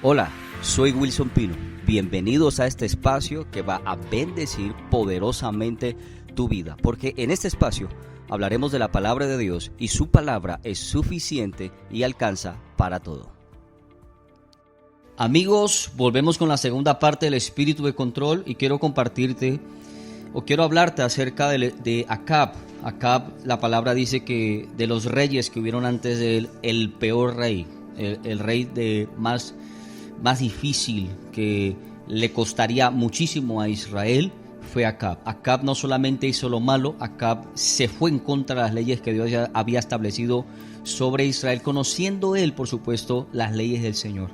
Hola, soy Wilson Pino. Bienvenidos a este espacio que va a bendecir poderosamente tu vida, porque en este espacio hablaremos de la palabra de Dios y su palabra es suficiente y alcanza para todo. Amigos, volvemos con la segunda parte del espíritu de control y quiero hablarte acerca de Acab. Acab, la palabra dice que de los reyes que hubieron antes de él, el peor rey, el rey más difícil, que le costaría muchísimo a Israel, fue Acab. Acab no solamente hizo lo malo, Acab se fue en contra de las leyes que Dios ya había establecido sobre Israel, conociendo él, por supuesto, las leyes del Señor.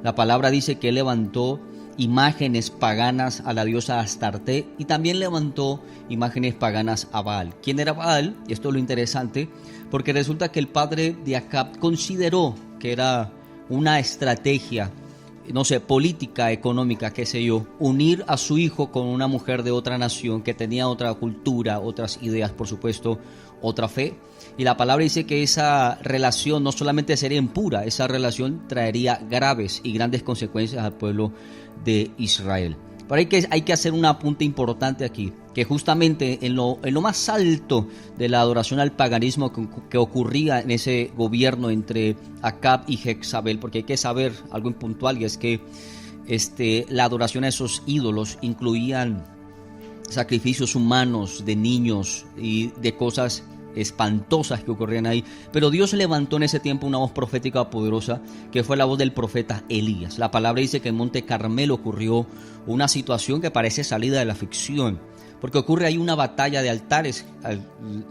La palabra dice que él levantó imágenes paganas a la diosa Astarte y también levantó imágenes paganas a Baal. ¿Quién era Baal? Y esto es lo interesante, porque resulta que el padre de Acab consideró que era una estrategia, política, económica, qué sé yo, unir a su hijo con una mujer de otra nación que tenía otra cultura, otras ideas, por supuesto, otra fe. Y la palabra dice que esa relación no solamente sería impura, esa relación traería graves y grandes consecuencias al pueblo de Israel. Pero hay que hacer un apunte importante aquí, que justamente en lo más alto de la adoración al paganismo que ocurría en ese gobierno entre Acab y Jezabel, porque hay que saber algo puntual, y es que la adoración a esos ídolos incluían sacrificios humanos de niños y de cosas espantosas que ocurrían ahí, pero Dios levantó en ese tiempo una voz profética poderosa, que fue la voz del profeta Elías. La palabra dice que en Monte Carmelo ocurrió una situación que parece salida de la ficción, porque ocurre ahí una batalla de altares.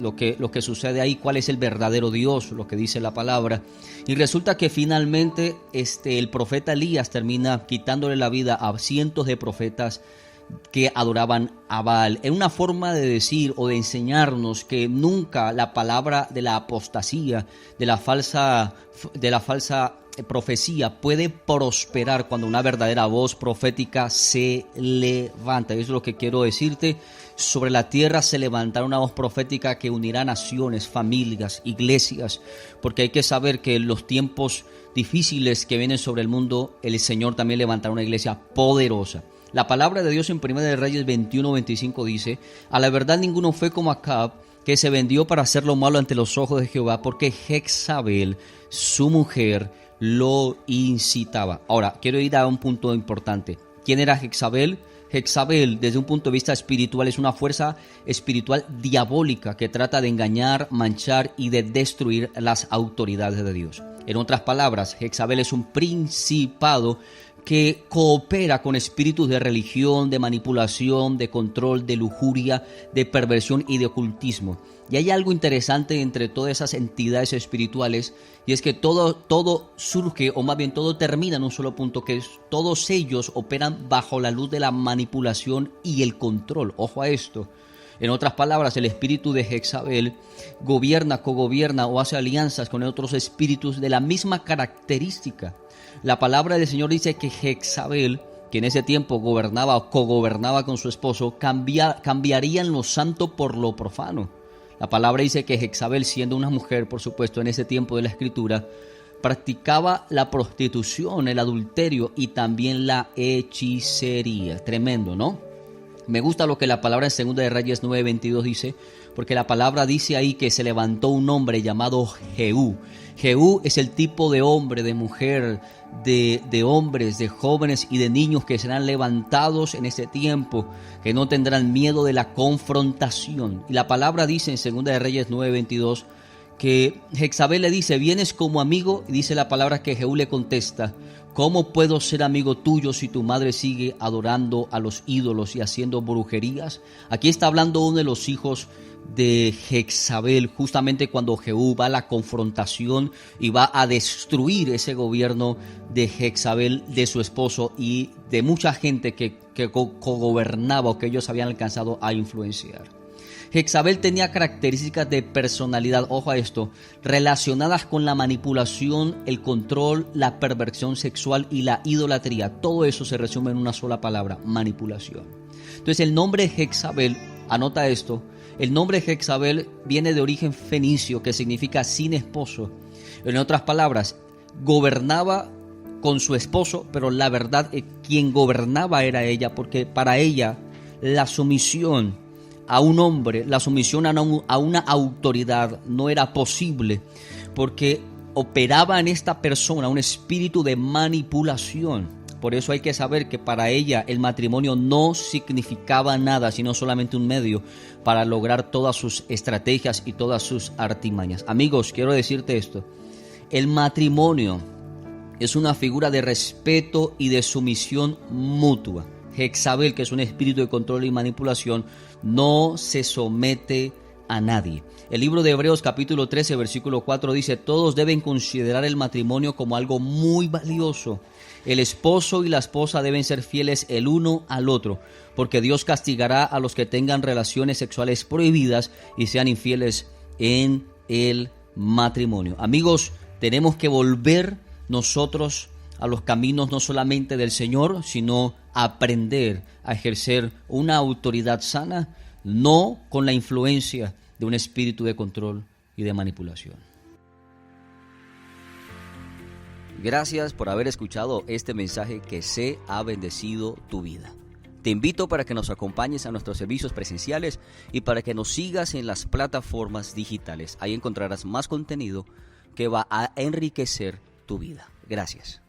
Lo que sucede ahí, cuál es el verdadero Dios, lo que dice la palabra, y resulta que finalmente el profeta Elías termina quitándole la vida a cientos de profetas que adoraban a Baal. Es una forma de decir o de enseñarnos que nunca la palabra de la apostasía, de la falsa profecía puede prosperar cuando una verdadera voz profética se levanta. Eso es lo que quiero decirte. Sobre la tierra se levantará una voz profética que unirá naciones, familias, iglesias, porque hay que saber que en los tiempos difíciles que vienen sobre el mundo, el Señor también levantará una iglesia poderosa. La palabra de Dios en 1 de Reyes 21:25 dice: a la verdad ninguno fue como Acab, que se vendió para hacer lo malo ante los ojos de Jehová, porque Jezabel, su mujer, lo incitaba. Ahora, quiero ir a un punto importante. ¿Quién era Jezabel? Jezabel, desde un punto de vista espiritual, es una fuerza espiritual diabólica que trata de engañar, manchar y de destruir las autoridades de Dios. En otras palabras, Jezabel es un principado que coopera con espíritus de religión, de manipulación, de control, de lujuria, de perversión y de ocultismo. Y hay algo interesante entre todas esas entidades espirituales, y es que todo surge, o más bien todo termina en un solo punto, que es todos ellos operan bajo la luz de la manipulación y el control. Ojo a esto. En otras palabras, el espíritu de Jezabel gobierna, cogobierna o hace alianzas con otros espíritus de la misma característica. La palabra del Señor dice que Jezabel, que en ese tiempo gobernaba o cogobernaba con su esposo, cambiarían lo santo por lo profano. La palabra dice que Jezabel, siendo una mujer, por supuesto, en ese tiempo de la Escritura, practicaba la prostitución, el adulterio y también la hechicería. Tremendo, ¿no? Me gusta lo que la palabra en 2 de Reyes 9:22 dice, porque la palabra dice ahí que se levantó un hombre llamado Jehú. Jehú es el tipo de hombre, de mujer, de hombres, de jóvenes y de niños que serán levantados en ese tiempo, que no tendrán miedo de la confrontación. Y la palabra dice en 2 de Reyes 9:22 que Jezabel le dice: vienes como amigo, y dice la palabra que Jehú le contesta: ¿cómo puedo ser amigo tuyo si tu madre sigue adorando a los ídolos y haciendo brujerías? Aquí está hablando uno de los hijos de Jezabel, justamente cuando Jehú va a la confrontación y va a destruir ese gobierno de Jezabel, de su esposo y de mucha gente que cogobernaba o que ellos habían alcanzado a influenciar. Jezabel tenía características de personalidad, ojo a esto, relacionadas con la manipulación, el control, la perversión sexual y la idolatría. Todo eso se resume en una sola palabra: manipulación. Entonces el nombre Jezabel, anota esto, el nombre Jezabel viene de origen fenicio, que significa sin esposo. En otras palabras, gobernaba con su esposo, pero la verdad quien gobernaba era ella, porque para ella la sumisión a un hombre, la sumisión a una autoridad no era posible, porque operaba en esta persona un espíritu de manipulación. Por eso hay que saber que para ella el matrimonio no significaba nada, sino solamente un medio para lograr todas sus estrategias y todas sus artimañas. Amigos, quiero decirte esto: el matrimonio es una figura de respeto y de sumisión mutua. Jezabel, que es un espíritu de control y manipulación, no se somete a nadie. El libro de Hebreos capítulo 13 versículo 4 dice: todos deben considerar el matrimonio como algo muy valioso. El esposo y la esposa deben ser fieles el uno al otro, porque Dios castigará a los que tengan relaciones sexuales prohibidas y sean infieles en el matrimonio. Amigos, tenemos que volver nosotros a los caminos no solamente del Señor, sino aprender a ejercer una autoridad sana, no con la influencia de un espíritu de control y de manipulación. Gracias por haber escuchado este mensaje que se ha bendecido tu vida. Te invito para que nos acompañes a nuestros servicios presenciales y para que nos sigas en las plataformas digitales. Ahí encontrarás más contenido que va a enriquecer tu vida. Gracias.